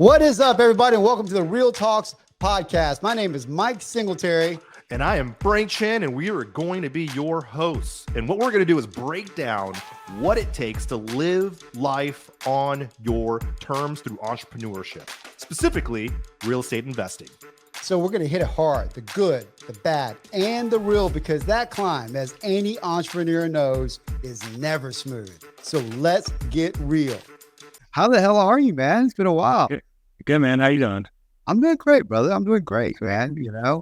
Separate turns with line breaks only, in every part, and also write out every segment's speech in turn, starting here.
What is up, everybody, and welcome to the Reil Talks podcast. My name is Mike Singletary.
And I am Chen, and we are going to be your hosts. And what we're going to do is break down what it takes to live life on your terms through entrepreneurship, specifically real estate investing.
So we're going to hit it hard, the good, the bad, and the real, because that climb, as any entrepreneur knows, is never smooth. So let's get real.
How the hell are you, man? It's been a while.
Good, man. How you doing?
I'm doing great, brother. I'm doing great, man.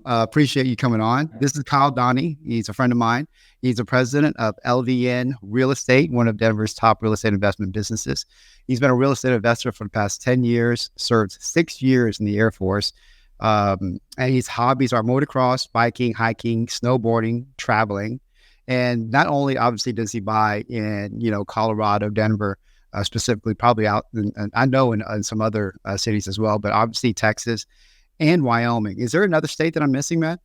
Appreciate you coming on. This is Kyle Doney. He's a friend of mine. He's the president of LVN Real Estate, one of Denver's top real estate investment businesses. He's been a real estate investor for the past 10 years, served 6 years in the Air Force. And his hobbies are motocross, biking, hiking, snowboarding, traveling. And not only obviously does he buy in, Colorado, Denver, specifically probably out, and I know in some other cities as well, but obviously Texas and Wyoming. Is there another state that I'm missing, Matt?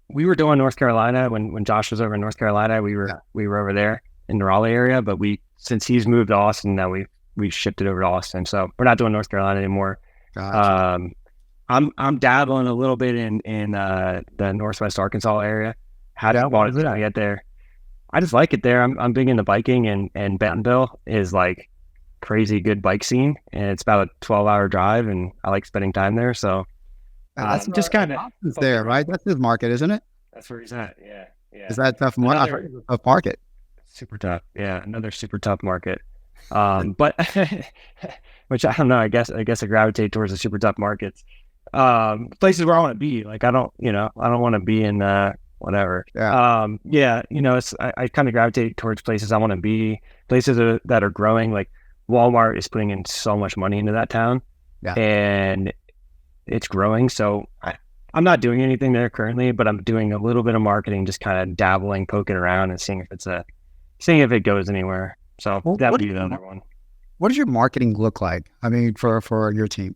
We were doing North Carolina when Josh was over in North Carolina. We were over there in the Raleigh area, but since he's moved to Austin, now we shifted over to Austin. So we're not doing North Carolina anymore.
Gotcha.
I'm dabbling a little bit in the Northwest Arkansas area. How did I get there? I just like it there. I'm big into biking, and Bentonville is like crazy good bike scene, and it's about a 12-hour drive, and I like spending time there. So
that's
just kind of
there, right? That's his market, isn't it?
That's where he's at. Yeah.
Is that tough? I heard it's a tough market.
Super tough. Yeah, another super tough market. But which I don't know. I guess I gravitate towards the super tough markets. Places where I want to be. Like I don't want to be in whatever.
Yeah.
I kind of gravitate towards places I want to be, places that are growing. Like Walmart is putting in so much money into that town, and it's growing. So I'm not doing anything there currently, but I'm doing a little bit of marketing, just kind of dabbling, poking around, and seeing if it goes anywhere. So that would be the other one.
What does your marketing look like? I mean, for your team?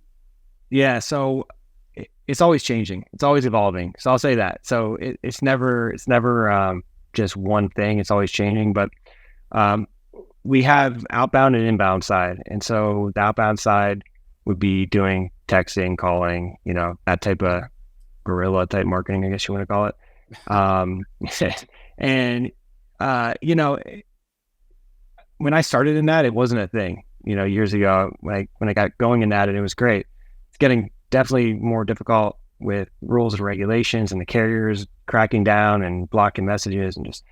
Yeah. So it's always changing. It's always evolving. So I'll say that. So it's never just one thing. It's always changing. But we have outbound and inbound side. And so the outbound side would be doing texting, calling, that type of guerrilla type marketing, I guess you want to call it. And when I started in that, it wasn't a thing. Years ago, when I got going in that, and it was great. It's getting definitely more difficult with rules and regulations and the carriers cracking down and blocking messages, and just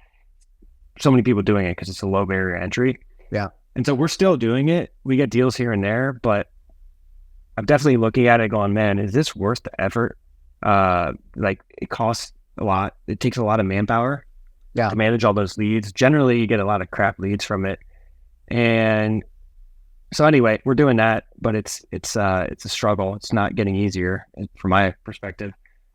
so many people doing it because it's a low barrier entry.
Yeah.
And so we're still doing it. We get deals here and there, but I'm definitely looking at it going, man, is this worth the effort? It costs a lot. It takes a lot of manpower to manage all those leads. Generally, you get a lot of crap leads from it. And so anyway, we're doing that, but it's a struggle. It's not getting easier from my perspective.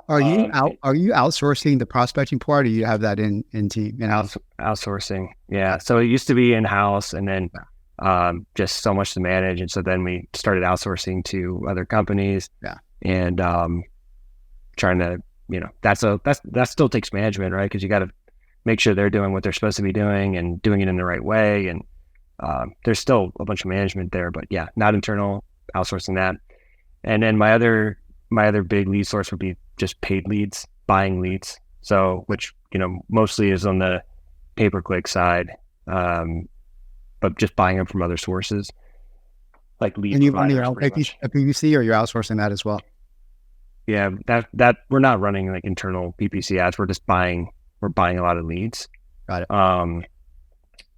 Are you outsourcing the prospecting part, or you have that in team in-house?
Outsourcing. Yeah. So it used to be in-house, and then just so much to manage. And so then we started outsourcing to other companies.
Yeah.
And trying to, that still takes management, right? Because you got to make sure they're doing what they're supposed to be doing and doing it in the right way. And there's still a bunch of management there, but yeah, not internal, outsourcing that. And then my other big lead source would be just paid leads, buying leads. So, which, mostly is on the pay-per-click side, but just buying them from other sources, like lead.
And you run your own PPC, or you're outsourcing that as well?
Yeah, that we're not running like internal PPC ads. We're buying a lot of leads.
Got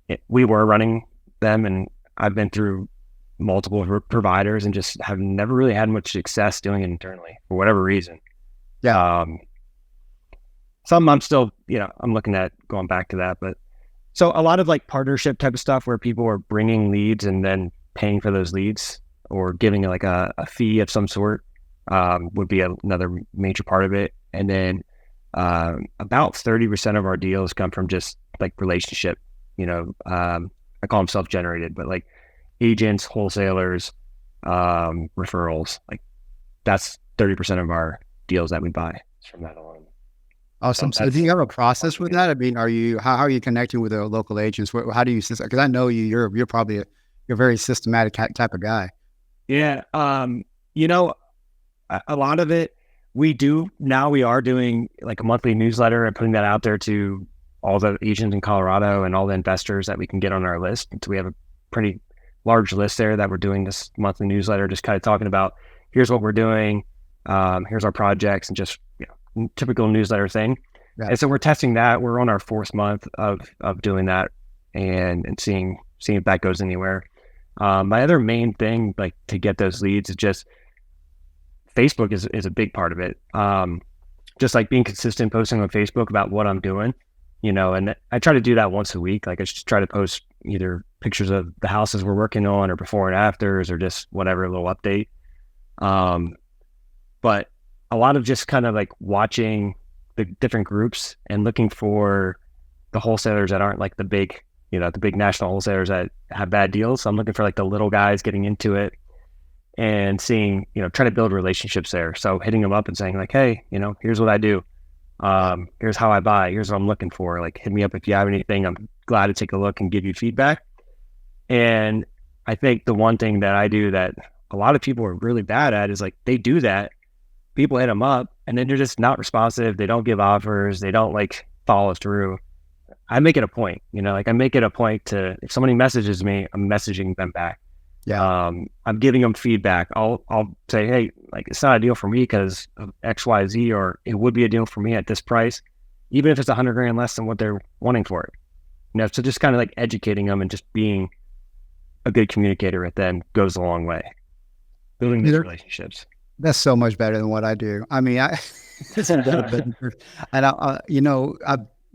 it.
We were running them, and I've been through multiple providers and just have never really had much success doing it internally for whatever reason.
Yeah.
Some I'm still, I'm looking at going back to that, but so a lot of like partnership type of stuff where people are bringing leads and then paying for those leads or giving like a fee of some sort would be another major part of it. And then about 30% of our deals come from just like relationship, I call them self-generated, but like agents, wholesalers, referrals, like that's 30% of our deals that we buy from that alone.
Awesome. So do you have a process with that? I mean, how are you connecting with the local agents? How do you, because I know you're probably you're a very systematic type of guy.
Yeah. You know, a lot of it we are doing like a monthly newsletter and putting that out there to all the agents in Colorado and all the investors that we can get on our list. And so we have a pretty large list there that we're doing this monthly newsletter, just kind of talking about here's what we're doing, here's our projects, and just typical newsletter thing. Yeah. And so we're testing that. We're on our 4th month of doing that and seeing if that goes anywhere. My other main thing, like to get those leads, is just Facebook is a big part of it. Just like being consistent, posting on Facebook about what I'm doing, and I try to do that once a week. Like I just try to post either pictures of the houses we're working on or before and afters or just whatever, a little update. But a lot of just kind of like watching the different groups and looking for the wholesalers that aren't like the big national wholesalers that have bad deals. So I'm looking for like the little guys getting into it and seeing, try to build relationships there. So hitting them up and saying like, hey, here's what I do. Here's how I buy. Here's what I'm looking for. Like, hit me up if you have anything. I'm glad to take a look and give you feedback. And I think the one thing that I do that a lot of people are really bad at is like, they do that. People hit them up and then they're just not responsive. They don't give offers. They don't like follow through. I make it a point, I make it a point to, if somebody messages me, I'm messaging them back.
Yeah.
I'm giving them feedback. I'll say, hey, like it's not a deal for me because of X, Y, Z, or it would be a deal for me at this price, even if it's $100,000 less than what they're wanting for it. So just kind of like educating them and just being a good communicator with them goes a long way. Building these relationships.
That's so much better than what I do. I mean, I've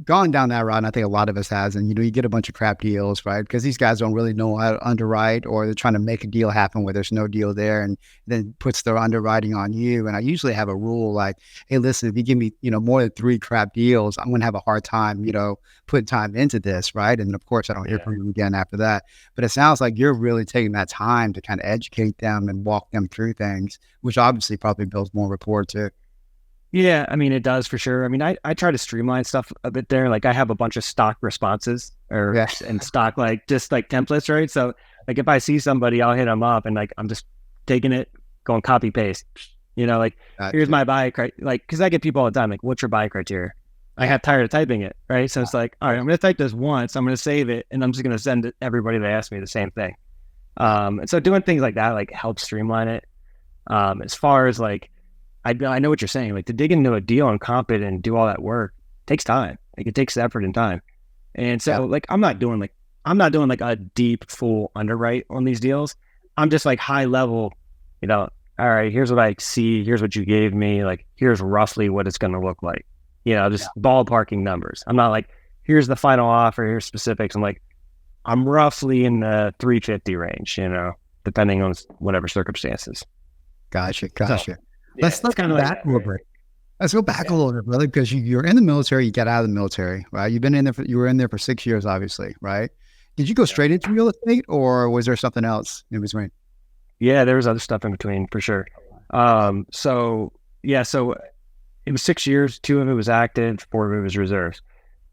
gone down that route, and I think a lot of us has, and you get a bunch of crap deals, right? Because these guys don't really know how to underwrite, or they're trying to make a deal happen where there's no deal there, and then puts their underwriting on you. And I usually have a rule like, hey, listen, if you give me, more than 3 crap deals, I'm going to have a hard time, putting time into this, right? And of course, I don't hear from you again after that. But it sounds like you're really taking that time to kind of educate them and walk them through things, which obviously probably builds more rapport too.
Yeah, I mean, it does for sure. I mean, I try to streamline stuff a bit there. Like I have a bunch of stock responses and stock, like just like templates, right? So like if I see somebody, I'll hit them up and like, I'm just taking it, going copy paste, here's my buy criteria. Like, cause I get people all the time, like, what's your buy criteria? I got tired of typing it, right? So it's like, all right, I'm going to type this once, I'm going to save it, and I'm just going to send everybody that asks me the same thing. And so doing things like that, like helps streamline it. As far as like, I know what you're saying. Like to dig into a deal and comp it and do all that work takes time. Like it takes effort and time. And so like, I'm not doing like a deep full underwrite on these deals. I'm just like high level, all right, here's what I see. Here's what you gave me. Like, here's roughly what it's going to look like, just ballparking numbers. I'm not like, here's the final offer, here's specifics. I'm like, I'm roughly in the 350 range, depending on whatever circumstances.
Gotcha.
So,
Let's kind of back a little bit. Let's go back a little bit, brother, because you're in the military. You got out of the military, right? You were in there for 6 years, obviously, right? Did you go straight into real estate, or was there something else in between?
Yeah, there was other stuff in between for sure. So it was 6 years. 2 of it was active, 4 of it was reserves.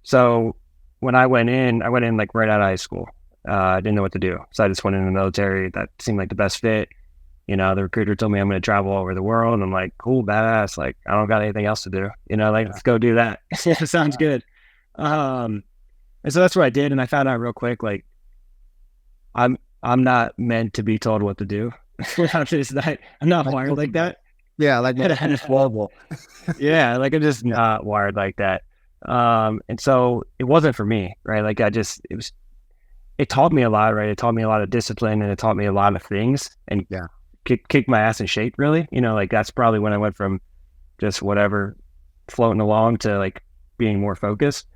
So when I went in like right out of high school. I didn't know what to do, so I just went in the military. That seemed like the best fit. The recruiter told me I'm going to travel all over the world. I'm like, cool, badass. Like, I don't got anything else to do. Let's go do that. Sounds good. And so that's what I did. And I found out real quick, like, I'm not meant to be told what to do. I'm not wired like that.
Yeah, like it's horrible.
Yeah, like I'm just not wired like that. And so it wasn't for me, right? Like it taught me a lot, right? It taught me a lot of discipline, and it taught me a lot of things. And kick my ass in shape, really. Like that's probably when I went from just whatever floating along to like being more focused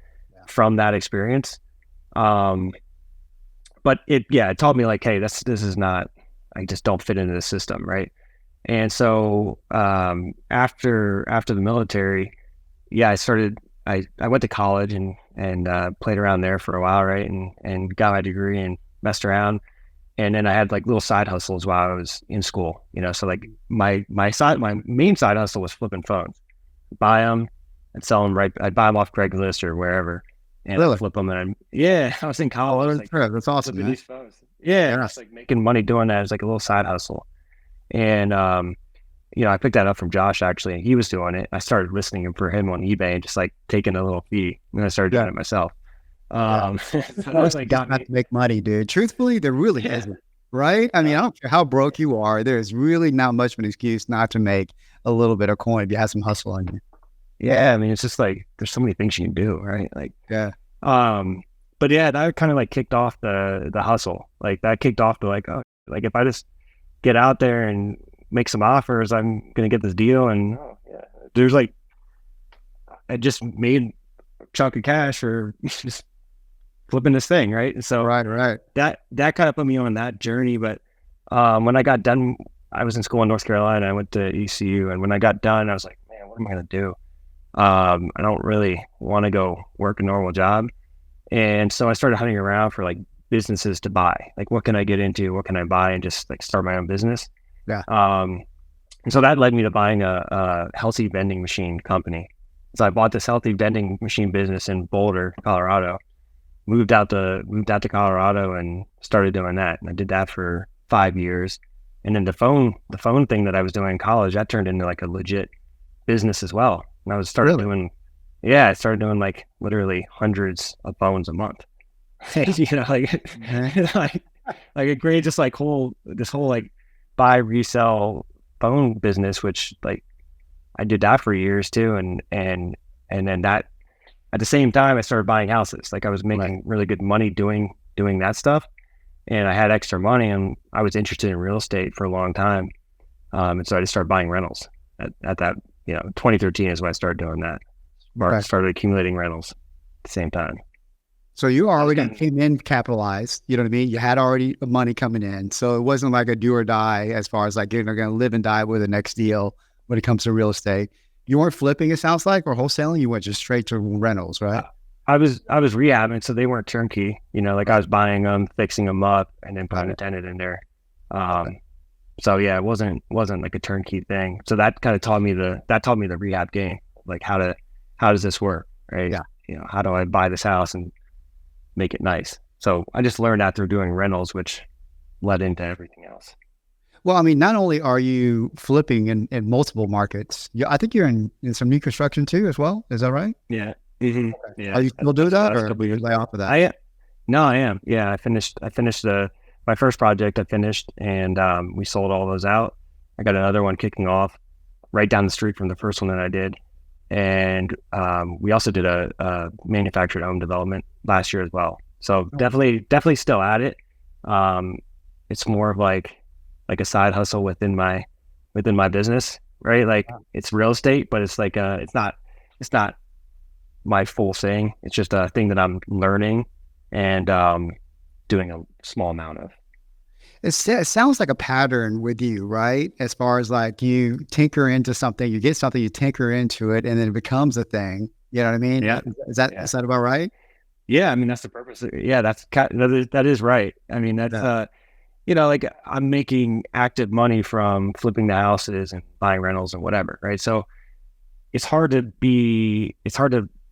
from that experience. But it taught me like, hey, this is not, I just don't fit into the system, right? And so after the military, I went to college and played around there for a while, right? And got my degree and messed around. And then I had like little side hustles while I was in school, so like my main side hustle was flipping phones, buy them and sell them I'd buy them off Craigslist or wherever and
really?
Flip them. And I was in college.
That's awesome, man.
These phones. Yeah. I was like making money doing that as like a little side hustle. And, I picked that up from Josh, actually, and he was doing it. I started listening for him on eBay and just like taking a little fee, and I started doing it myself. So that was like, got
Not
me.
to make money, dude. Truthfully, there really isn't, right? I mean, I don't care how broke you are. There's really not much of an excuse not to make a little bit of coin if you have some hustle on you.
Yeah, I mean, it's just like there's so many things you can do, right? Like,
Yeah.
but yeah, that kind of like kicked off the hustle. Like that kicked off the like, oh, like if I just get out there and make some offers, I'm gonna get this deal. And there's like, I just made a chunk of cash or just flipping this thing, right? And so
Right.
that kind of put me on that journey. But when I got done, I was in school in North Carolina. I went to ECU, and when I got done, I was like, man, what am I gonna do? I don't really want to go work a normal job. And so I started hunting around for like businesses to buy. Like, what can I get into? What can I buy and just like start my own business?
Yeah.
And so that led me to buying a healthy vending machine company. So I bought this healthy vending machine business in Boulder, Colorado. Moved out to Colorado and started doing that. And I did that for 5 years. And then the phone thing that I was doing in college, that turned into like a legit business as well. And I started doing like literally hundreds of phones a month. Like it created just like this whole like buy resell phone business, which like I did that for years too. And then that at the same time I started buying houses. Like I was making really good money doing that stuff. And I had extra money and I was interested in real estate for a long time. And so I just started buying rentals at that, 2013 is when I started doing that. Started accumulating rentals at the same time.
So you already came in capitalized, you know what I mean? You had already money coming in. So it wasn't like a do or die as far as like you're going to live and die with the next deal when it comes to real estate. You weren't flipping, it sounds like, or wholesaling. You went just straight to rentals, right?
I was rehabbing, so they weren't turnkey. Like I was buying them, fixing them up, and then putting a tenant in there. So yeah, it wasn't like a turnkey thing. So that kind of taught me the rehab game, like how does this work, right?
Yeah.
How do I buy this house and make it nice? So I just learned that through doing rentals, which led into everything else.
Well, I mean, not only are you flipping in multiple markets, I think you're in some new construction too as well. Is that right?
Yeah. Mm-hmm. Yeah.
Are you still do that, or will you lay off of that?
I am. Yeah, I finished my first project. I finished, and we sold all those out. I got another one kicking off right down the street from the first one that I did, and we also did a manufactured home development last year as well. So definitely still at it. It's more of like a side hustle within my business, right? Like it's real estate, but it's like it's not my full thing. It's just a thing that I'm learning and doing a small amount of.
It sounds like a pattern with you, right? As far as like you tinker into something, you get something, you tinker into it, and then it becomes a thing. You know what I mean?
Yeah.
Is that about right?
Yeah, I mean that's the purpose. Yeah, that is right. I mean that's like I'm making active money from flipping the houses and buying rentals and whatever, right? So it's hard to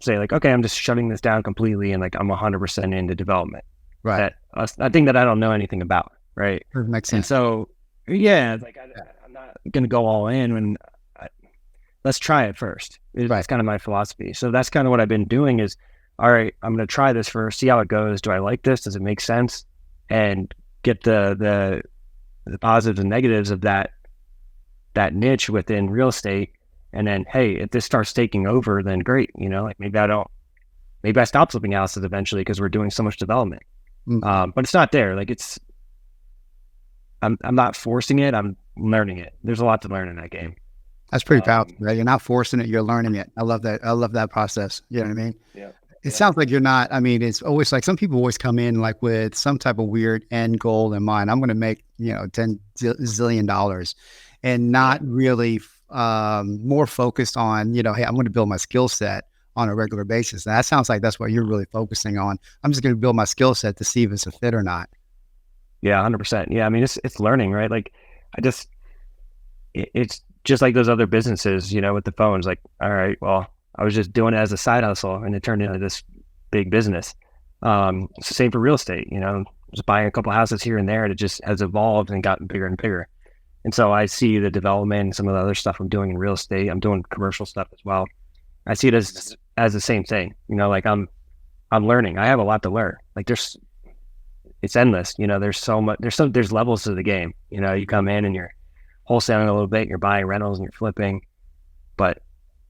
say like, okay, I'm just shutting this down completely and like I'm 100% into development,
Right?
I think that I don't know anything about, right?
It makes sense.
And so yeah, like I'm not gonna go all in when let's try it first. That's kind of my philosophy. So that's kind of what I've been doing is, all right, I'm gonna try this first, see how it goes. Do I like this? Does it make sense? And get the positives and negatives of that niche within real estate. And then, hey, if this starts taking over, then great. Like maybe I stop flipping houses eventually because we're doing so much development.
Mm-hmm.
But it's not there. Like I'm not forcing it. I'm learning it. There's a lot to learn in that game.
That's pretty powerful, right? You're not forcing it. You're learning it. I love that. I love that process. You know what I mean?
Yeah.
It sounds like you're not. I mean, it's always like some people always come in like with some type of weird end goal in mind. I'm going to make, $10 zillion and not really more focused on, hey, I'm going to build my skill set on a regular basis. And that sounds like that's what you're really focusing on. I'm just going to build my skill set to see if it's a fit or not.
Yeah, 100%. Yeah. I mean, it's learning, right? Like it's just like those other businesses, with the phones, like, all right, well, I was just doing it as a side hustle and it turned into this big business. It's the same for real estate, just buying a couple houses here and there, and it just has evolved and gotten bigger and bigger. And so I see the development and some of the other stuff I'm doing in real estate. I'm doing commercial stuff as well. I see it as the same thing. Like I'm learning. I have a lot to learn. Like it's endless. There's so much. There's levels to the game. You come in and you're wholesaling a little bit. You're buying rentals and you're flipping. But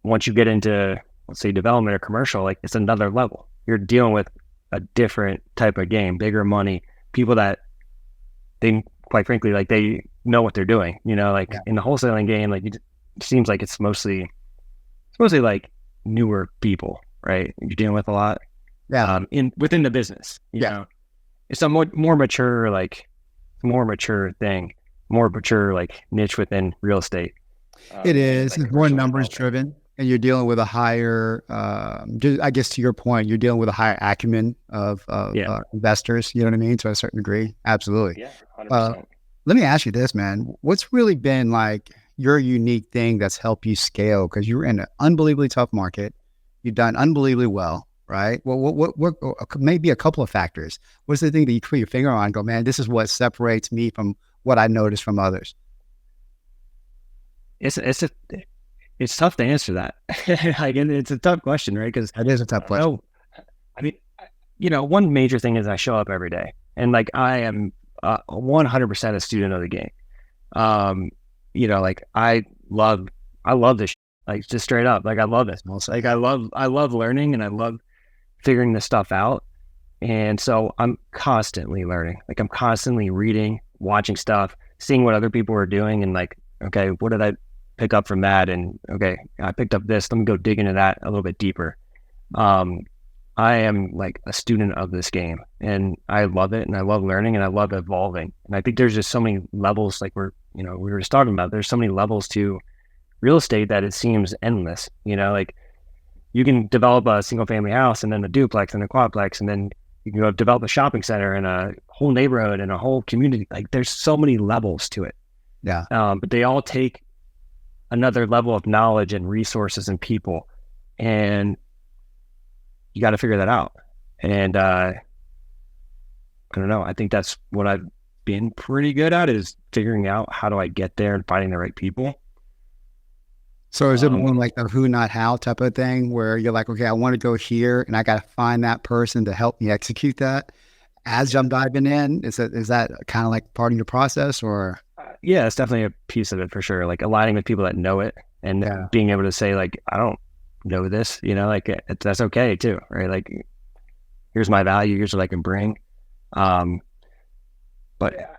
once you get into, let's say, development or commercial, like it's another level. You're dealing with a different type of game, bigger money, people that they, quite frankly, like they know what they're doing. In the wholesaling game, like it seems like it's mostly like newer people, right? You're dealing with a lot, within the business. You know, it's a more mature, like more mature thing, more mature like niche within real estate.
It is.
Like
it's more numbers driven, and you're dealing with a higher, I guess to your point, you're dealing with a higher acumen of investors. You know what I mean? To a certain degree. Absolutely.
Yeah, 100%.
Let me ask you this, man. What's really been like your unique thing that's helped you scale? Because you were in an unbelievably tough market. You've done unbelievably well, right? Well, what maybe a couple of factors. What's the thing that you put your finger on and go, man, this is what separates me from what I noticed from others?
It's tough to answer that. Like, and it's a tough question, right? Because
It is a tough question.
I mean, one major thing is I show up every day, and like I am 100% a student of the game. Like I love this, like just straight up, like I love it. Like I love learning, and I love figuring this stuff out. And so I'm constantly learning. Like I'm constantly reading, watching stuff, seeing what other people are doing, and like, okay, what did I pick up from that? And okay, I picked up this. Let me go dig into that a little bit deeper. I am like a student of this game, and I love it, and I love learning, and I love evolving. And I think there's just so many levels, like we were just talking about, there's so many levels to real estate that it seems endless. Like you can develop a single family house and then a duplex and a quadplex, and then you can go develop a shopping center and a whole neighborhood and a whole community. Like there's so many levels to it.
Yeah.
But they all take another level of knowledge and resources and people, and you got to figure that out. And I don't know. I think that's what I've been pretty good at, is figuring out how do I get there and finding the right people.
So is it more like the who, not how type of thing, where you're like, okay, I want to go here and I got to find that person to help me execute that as I'm diving in? Is that kind of like part of your process, or?
Yeah, it's definitely a piece of it for sure. Like aligning with people that know it, and being able to say like, I don't know this, like that's okay too, right? Like here's my value, here's what I can bring. But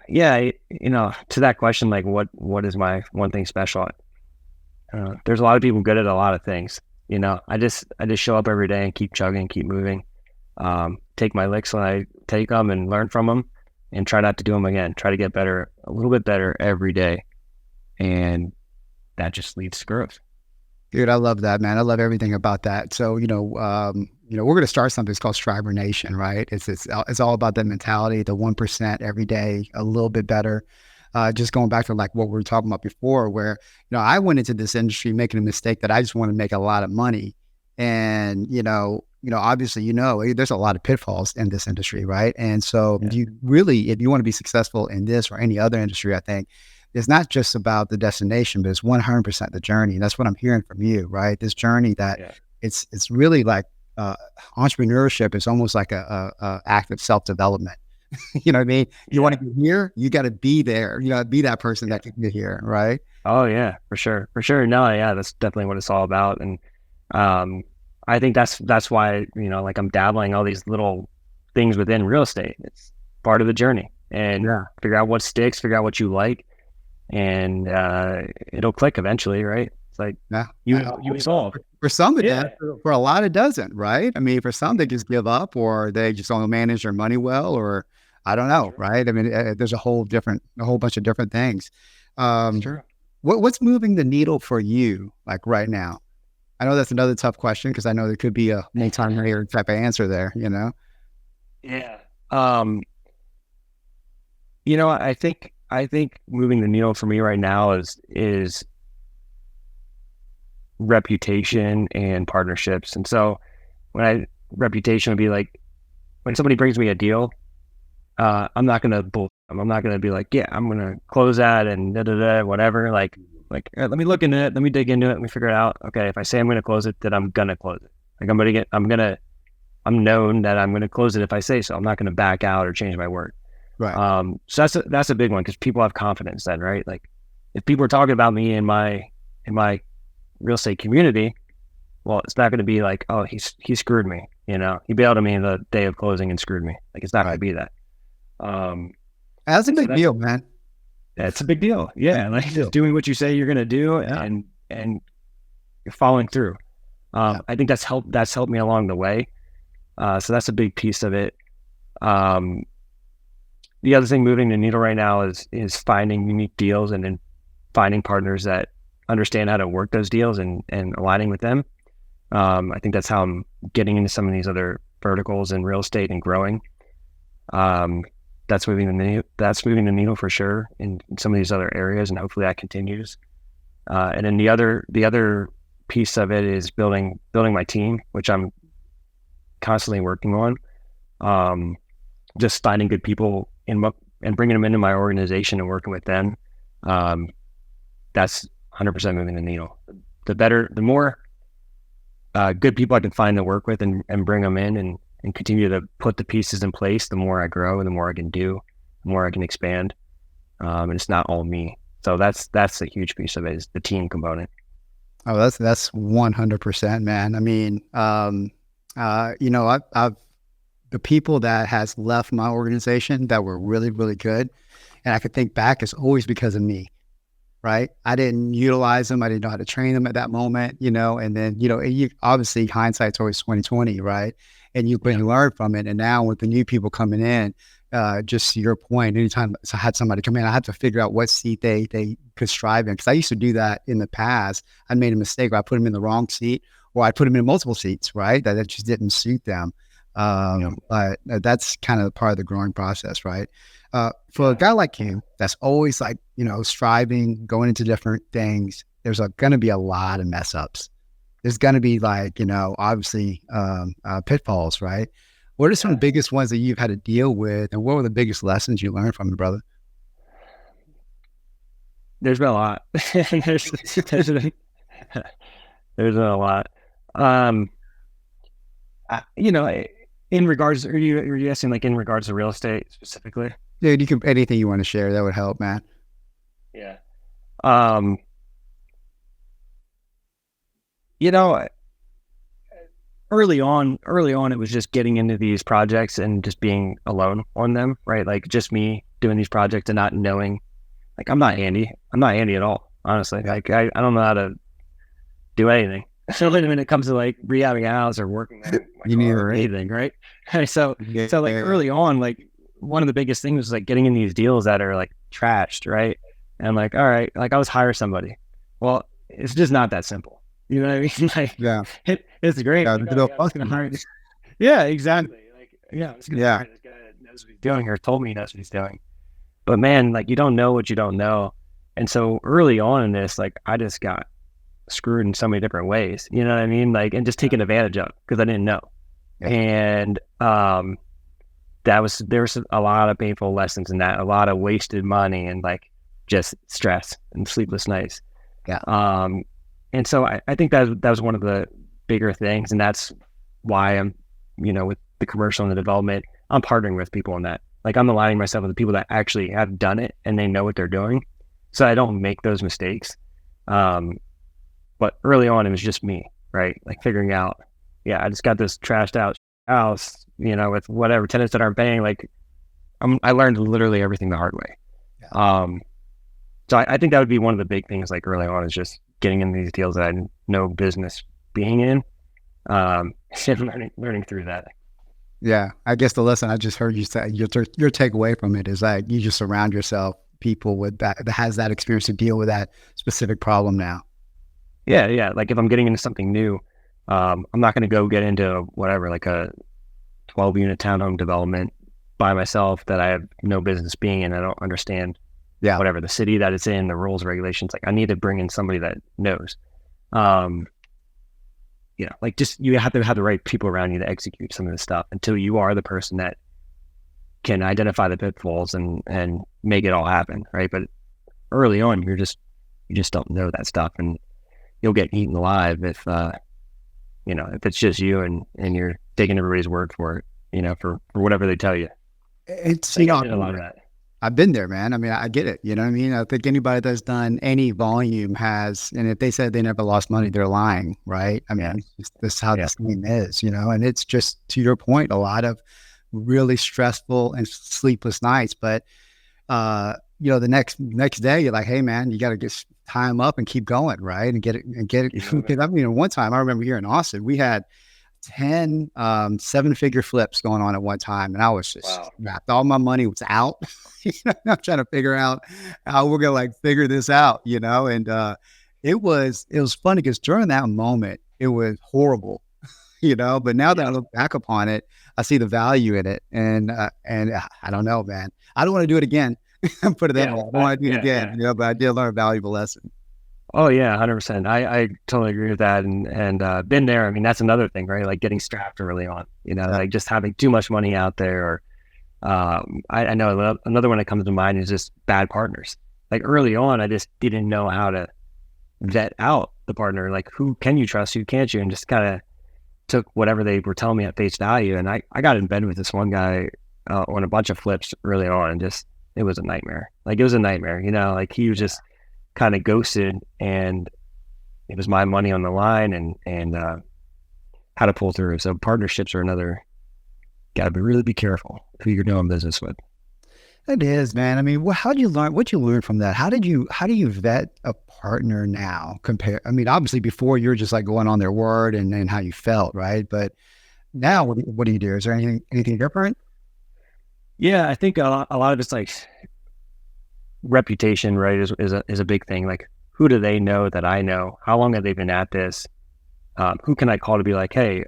yeah, to that question, like what is my one thing special? There's a lot of people good at a lot of things. I just show up every day and keep chugging, keep moving. Take my licks when I take them and learn from them, and try not to do them again. Try to get better, a little bit better every day, and that just leads to growth.
Dude, I love that, man. I love everything about that. So, we're going to start something. It's called Striver Nation, right? It's all about that mentality, the 1% every day, a little bit better. Just going back to like what we were talking about before, where, I went into this industry making a mistake that I just want to make a lot of money. And, obviously, there's a lot of pitfalls in this industry, right? And so if you want to be successful in this or any other industry, I think it's not just about the destination, but it's 100% the journey. And that's what I'm hearing from you, right? This journey that it's really like entrepreneurship is almost like a act of self-development. You know what I mean? You want to get here, you got to be there. Be that person that can get here, right?
Oh yeah, for sure. No, yeah, that's definitely what it's all about. And I think that's why, like I'm dabbling all these little things within real estate. It's part of the journey, and figure out what sticks, figure out what you like, and it'll click eventually, right? It's like you solve.
For some it does, for a lot it doesn't, right? I mean, for some they just give up, or they just don't manage their money well, or I don't know, right? I mean, there's a whole bunch of different things. What's moving the needle for you, like right now? I know that's another tough question, because I know there could be a multi-layered type of answer there,
Yeah. I think moving the needle for me right now is reputation and partnerships. And so reputation would be like, when somebody brings me a deal, I'm not going to I'm not going to be like, yeah, I'm going to close that and whatever. Like, let me look into it. Let me dig into it. Let me figure it out. Okay. If I say I'm going to close it, then I'm going to close it. Like I'm known that I'm going to close it if I say so. I'm not going to back out or change my word.
Right.
So that's a big one, because people have confidence then, right? Like if people are talking about me in my real estate community, well, it's not going to be like, oh, he screwed me. You know, he bailed on me the day of closing and screwed me. Like, it's not going to be that.
That's a big deal, man.
That's a big deal. Yeah. Like just doing what you say you're going to do and you're following through. I think that's helped me along the way. So that's a big piece of it. The other thing moving the needle right now is finding unique deals and then finding partners that understand how to work those deals and aligning with them. I think that's how I'm getting into some of these other verticals in real estate and growing. That's moving the needle for sure in some of these other areas, and hopefully that continues. And then the other piece of it is building my team, which I'm constantly working on. Just finding good people and bringing them into my organization and working with them. That's 100% moving the needle. The more good people I can find to work with and bring them in and continue to put the pieces in place, the more I grow and the more I can do, the more I can expand. And it's not all me. So that's a huge piece of it, is the team component.
Oh, that's 100%, man. I mean, I've the people that has left my organization that were really, really good, and I could think back, it's always because of me, right? I didn't utilize them. I didn't know how to train them at that moment, and then, you obviously hindsight's always 20/20, right? And you can learn from it. And now with the new people coming in, just to your point, anytime I had somebody come in, I had to figure out what seat they could strive in. Because I used to do that in the past. I made a mistake where I put them in the wrong seat, or I put them in multiple seats, right? That just didn't suit them. But that's kind of part of the growing process, right? For a guy like you, that's always like, striving, going into different things, there's going to be a lot of mess ups. There's going to be like, obviously, pitfalls, right? What are some of the biggest ones that you've had to deal with, and what were the biggest lessons you learned from it, brother?
There's been a lot. there's been a lot. In regards, are you asking like in regards to real estate specifically?
Dude, you can, anything you want to share that would help, man.
Yeah. Early on, it was just getting into these projects and just being alone on them, right? Like just me doing these projects and not knowing, like, I'm not handy at all, honestly. Like I don't know how to do anything. So when it comes to like rehabbing a house or working or anything, right? So like early on, like one of the biggest things was like getting in these deals that are like trashed, right? And like, all right, like I was hire somebody. Well, it's just not that simple. You know what I mean? Like, yeah, it's great. Yeah, exactly. Like, yeah, I was gonna hire this guy that knows what he's doing, or told me he knows what he's doing. But man, like you don't know what you don't know. And so early on in this, like I just got screwed in so many different ways, you know what I mean? Like, and just taken advantage of because I didn't know. Yeah. And there was a lot of painful lessons in that, a lot of wasted money and like just stress and sleepless nights.
Yeah.
And so I think that was one of the bigger things, and that's why I'm, with the commercial and the development, I'm partnering with people on that. Like I'm aligning myself with the people that actually have done it and they know what they're doing, so I don't make those mistakes. But early on, it was just me, right? Like figuring out, I just got this trashed out house, with whatever tenants that aren't paying. Like I learned literally everything the hard way. Yeah. So I think that would be one of the big things, like early on, is just getting in these deals that I had no business being in, and learning through that.
Yeah, I guess the lesson I just heard you say, your takeaway from it is like you just surround yourself people with that has that experience to deal with that specific problem now.
Yeah. Like if I'm getting into something new, I'm not going to go get into whatever, like a 12-unit townhome development by myself that I have no business being in. I don't understand. Yeah, whatever the city that it's in, the rules, regulations. Like I need to bring in somebody that knows. Like just you have to have the right people around you to execute some of this stuff until you are the person that can identify the pitfalls and make it all happen, right? But early on, you just don't know that stuff, and you'll get eaten alive if if it's just you and you're taking everybody's word for it, for whatever they tell you.
It's,
I did a lot of that.
I've been there, man. I mean, I get it. You know what I mean? I think anybody that's done any volume has, and if they said they never lost money, they're lying, right? I mean, this is how this game is, and it's just, to your point, a lot of really stressful and sleepless nights. But, the next day you're like, hey man, you got to just tie them up and keep going. Right. And get it. I mean, one time I remember here in Austin, we had 10 7-figure flips going on at one time, and I was just wrapped. All my money was out. I'm trying to figure out how we're gonna figure this out, and it was funny because during that moment it was horrible, but now that I look back upon it, I see the value in it, and I don't know, man, I don't want to do it again. Put it that way. I don't want to do it again, but I did learn a valuable lesson.
Oh yeah, 100%. I totally agree with that, and been there. I mean, that's another thing, right? Like getting strapped early on, like just having too much money out there. Or I know another one that comes to mind is just bad partners. Like early on, I just didn't know how to vet out the partner. Like who can you trust, who can't you, and just kind of took whatever they were telling me at face value. And I got in bed with this one guy on a bunch of flips early on, and just it was a nightmare. Like it was a nightmare, like he was just kind of ghosted, and it was my money on the line, and how to pull through. So partnerships are another, got to really be careful who you're doing business with.
It is, man. I mean, what'd you learn from that? How do you vet a partner now I mean, obviously before you're just like going on their word and how you felt, right? But now what do you do? Is there anything different?
Yeah, I think a lot of it's like reputation, right, is a big thing. Like, who do they know that I know? How long have they been at this? Who can I call to be like, hey,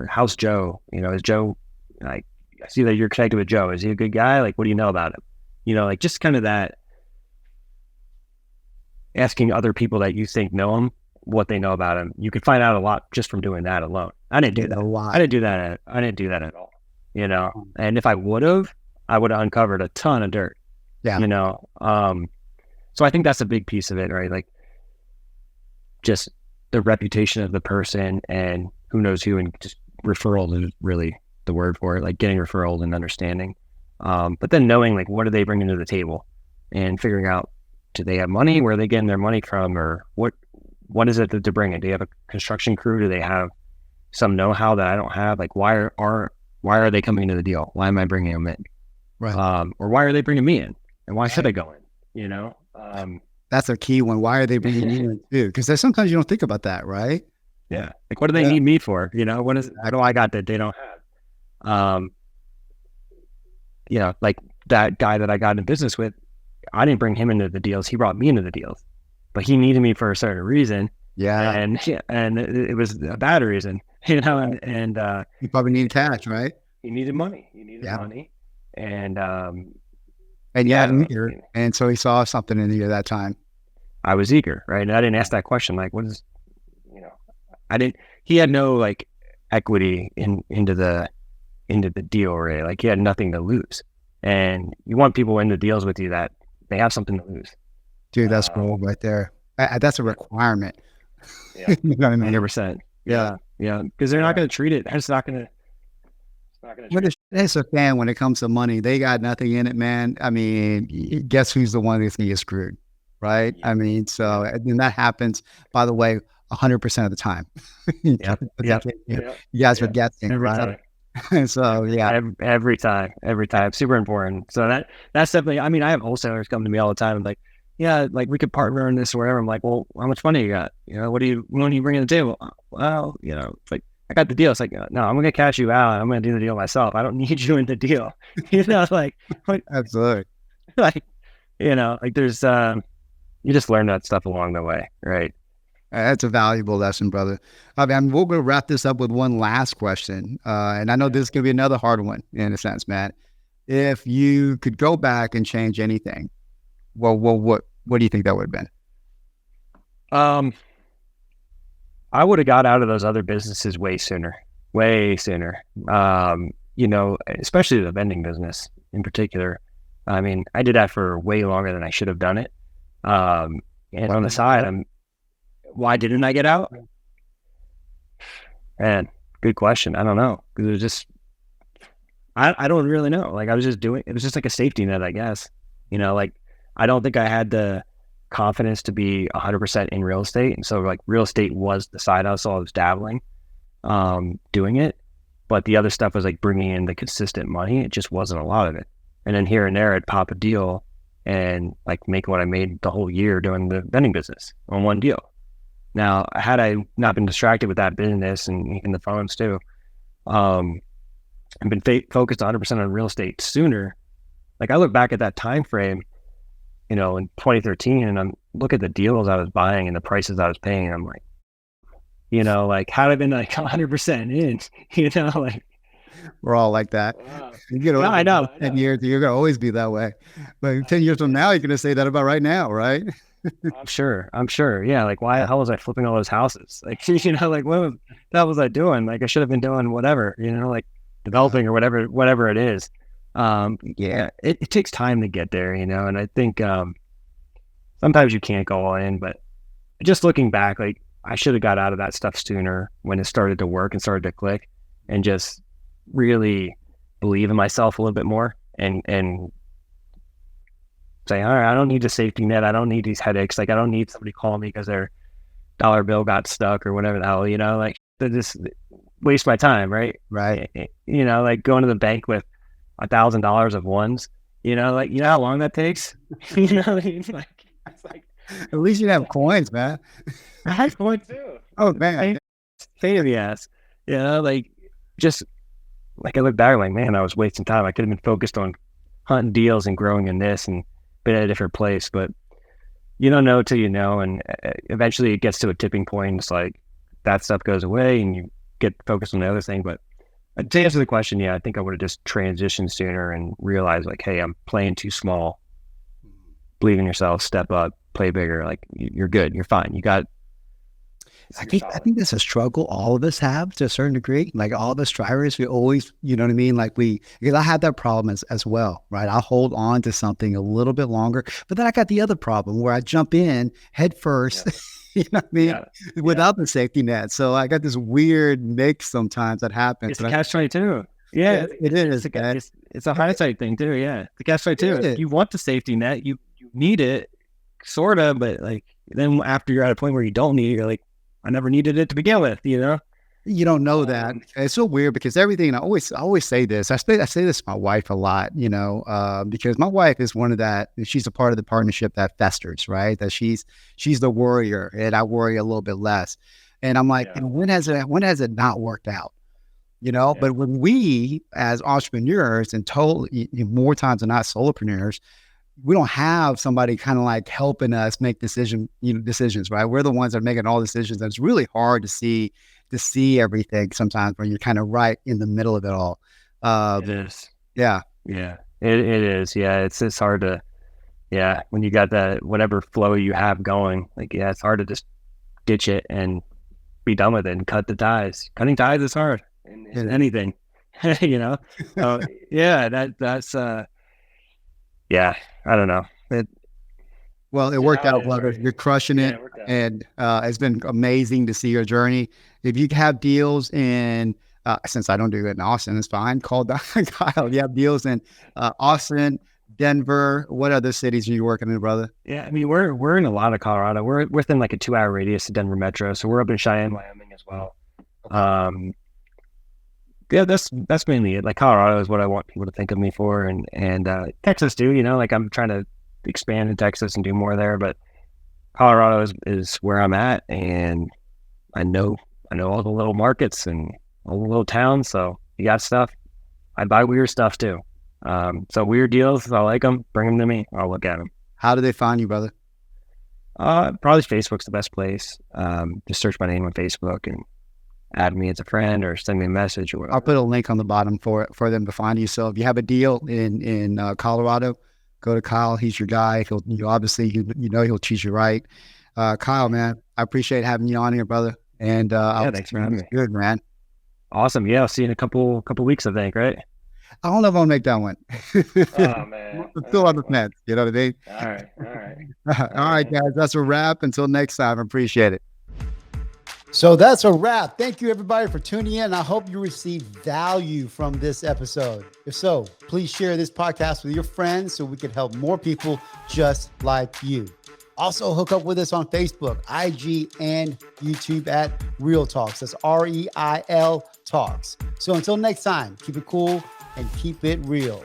how's Joe? Is Joe, I see that you're connected with Joe. Is he a good guy? Like, what do you know about him? Like just kind of that, asking other people that you think know him, what they know about him. You can find out a lot just from doing that alone. I didn't do that. I didn't do that at all. And if I would have uncovered a ton of dirt. Yeah. So I think that's a big piece of it, right? Like just the reputation of the person and who knows who, and just referral is really the word for it, like getting referrals and understanding. But then knowing like, what are they bringing to the table, and figuring out, do they have money? Where are they getting their money from? Or what is it that they're bringing? Do they have a construction crew? Do they have some know-how that I don't have? Like, why are they coming to the deal? Why am I bringing them in? Right. Or why are they bringing me in? And why should I go in?
That's a key one. Why are they bringing you in too? Because sometimes you don't think about that, right?
Yeah. Like, what do they need me for? What do I got that they don't have? Like that guy that I got in business with, I didn't bring him into the deals. He brought me into the deals, but he needed me for a certain reason. Yeah. And it was a bad reason, and
he probably needed cash, right?
He needed money. Money. And
and so he saw something in you at that time.
I was eager, right? And I didn't ask that question. Like, what is, he had no like equity into the deal, right? Like he had nothing to lose. And you want people in the deals with you that they have something to lose.
Dude, that's gold right there. That's a requirement.
Yeah. 100%. Yeah. Yeah. Because they're not going to treat it. It's not going to.
It's a fan when it comes to money. They got nothing in it, man. I mean, guess who's the one that's going to get screwed, right? Yeah. I mean, so and that happens, by the way, 100% of the time. You guys are guessing, right? So yeah,
every time, super important. So that's definitely. I mean, I have wholesalers come to me all the time and like, yeah, like we could partner on this or whatever. I'm like, well, how much money you got? What do you bring to the table? Well, it's like, I got the deal. It's like, no, I'm going to cash you out. I'm going to do the deal myself. I don't need you in the deal. Like
absolutely.
Like, like there's, you just learn that stuff along the way. Right.
That's a valuable lesson, brother. I mean, we're going to wrap this up with one last question. And I know this is going to be another hard one in a sense, man. If you could go back and change anything, well, what do you think that would have been? I would have got out of those other businesses way sooner.
you know, especially the vending business in particular. I mean, I did that for way longer than I should have done it. And on the side, why didn't I get out? Man, good question. I don't know. Because it was just, I don't really know. Like I was just doing, it was just like a safety net, I guess. You know, like I don't think I had the confidence to be 100% in real estate. And so like real estate was the side hustle. I was dabbling, doing it. But the other stuff was like bringing in the consistent money. It just wasn't a lot of it. And then here and there, I'd pop a deal and like make what I made the whole year doing the vending business on one deal. Now, had I not been distracted with that business and even the phones too, and been focused 100% on real estate sooner, like I look back at that time frame, you know, in 2013, and I'm look at the deals I was buying and the prices I was paying, and I'm like, you know, like had I been like 100% in, you know, like
we're all like that.
wow.
You get
No, I know.
10 years, you're gonna always be that way. But 10 years from now, you're gonna say that about right now, right?
I'm sure. Yeah. Like why the hell was I flipping all those houses? Like, you know, like what the hell was I doing? Like I should have been doing whatever, you know, like developing or whatever it is. Yeah, it takes time to get there, you know, and I think, sometimes you can't go all in, but just looking back, like I should have got out of that stuff sooner when it started to work and started to click, and just really believe in myself a little bit more and say, all right, I don't need a safety net. I don't need these headaches. Like I don't need somebody calling me because their dollar bill got stuck or whatever the hell, you know, like they just waste my time. Right. You know, like going to the bank with $1,000 of ones, you know, like, you know how long that takes, you know, like, it's like,
At least you have coins, man.
I had coins too.
Oh man,
Pain in the ass, you know, like just like I look back like, man, I was wasting time. I could have been focused on hunting deals and growing in this and been at a different place, but you don't know till you know. And eventually it gets to a tipping point. It's like that stuff goes away and you get focused on the other thing. But to answer the question, yeah, I think I would have just transitioned sooner and realized like, hey, I'm playing too small. Believe in yourself, step up, play bigger. Like you're good. You're fine. You got.
I think that's a struggle all of us have to a certain degree. Like all of us drivers, we always, you know what I mean? Like because I had that problem as well, right? I hold on to something a little bit longer, but then I got the other problem where I jump in head first, you know what I mean? Yeah. Without the safety net. So I got this weird mix sometimes that happens.
It's a catch-22. Yeah,
it is.
It's a hindsight thing too. Yeah. The catch-22. You want the safety net, you need it sort of, but like then after you're at a point where you don't need it, you're like, I never needed it to begin with, you know?
You don't know that. It's so weird because everything, I always say this. I say this to my wife a lot, you know, because my wife is one of that, she's a part of the partnership that festers, right? That she's the worrier and I worry a little bit less. And I'm like, and when has it not worked out? You know, but when we as entrepreneurs and more times than not solopreneurs, we don't have somebody kind of like helping us make decisions, right? We're the ones that are making all decisions. And it's really hard to see everything sometimes when you're kind of right in the middle of it all.
It is.
Yeah.
Yeah, it is. Yeah. It's hard to, when you got that, whatever flow you have going, like, it's hard to just ditch it and be done with it and cut the ties. Cutting ties is hard in anything, you know? That's, I don't know.
It worked out, brother. You're crushing it. And it's been amazing to see your journey. If you have deals in, since I don't do it in Austin, it's fine. Call Kyle. You have deals in Austin, Denver. What other cities are you working in, brother? Yeah,
I mean, we're in a lot of Colorado. We're within like a 2-hour radius of Denver Metro. So we're up in Cheyenne, Wyoming as well. That's mainly it. Like Colorado is what I want people to think of me for, and Texas too. You know, like I'm trying to expand in Texas and do more there, but Colorado is where I'm at, and I know all the little markets and all the little towns. So you got stuff. I buy weird stuff too. So weird deals, I like them. Bring them to me. I'll look at them.
How do they find you, brother?
Probably Facebook's the best place. Just search my name on Facebook and add me as a friend or send me a message or whatever.
I'll put a link on the bottom for them to find you. So if you have a deal in Colorado, go to Kyle. He's your guy. He'll treat you right. Kyle, man, I appreciate having you on here, brother. And
thanks for having me.
Good, man.
Awesome. Yeah. I'll see you in a couple weeks, I think, right?
I don't know if I'll make that one.
Oh man.
I'm still on the fence. You know what I mean?
All right. All right.
All right, guys. That's a wrap. Until next time. Appreciate it.
So that's a wrap. Thank you, everybody, for tuning in. I hope you received value from this episode. If so, please share this podcast with your friends so we can help more people just like you. Also, hook up with us on Facebook, IG, and YouTube at Reil Talks. That's REIL Talks. So until next time, keep it cool and keep it real.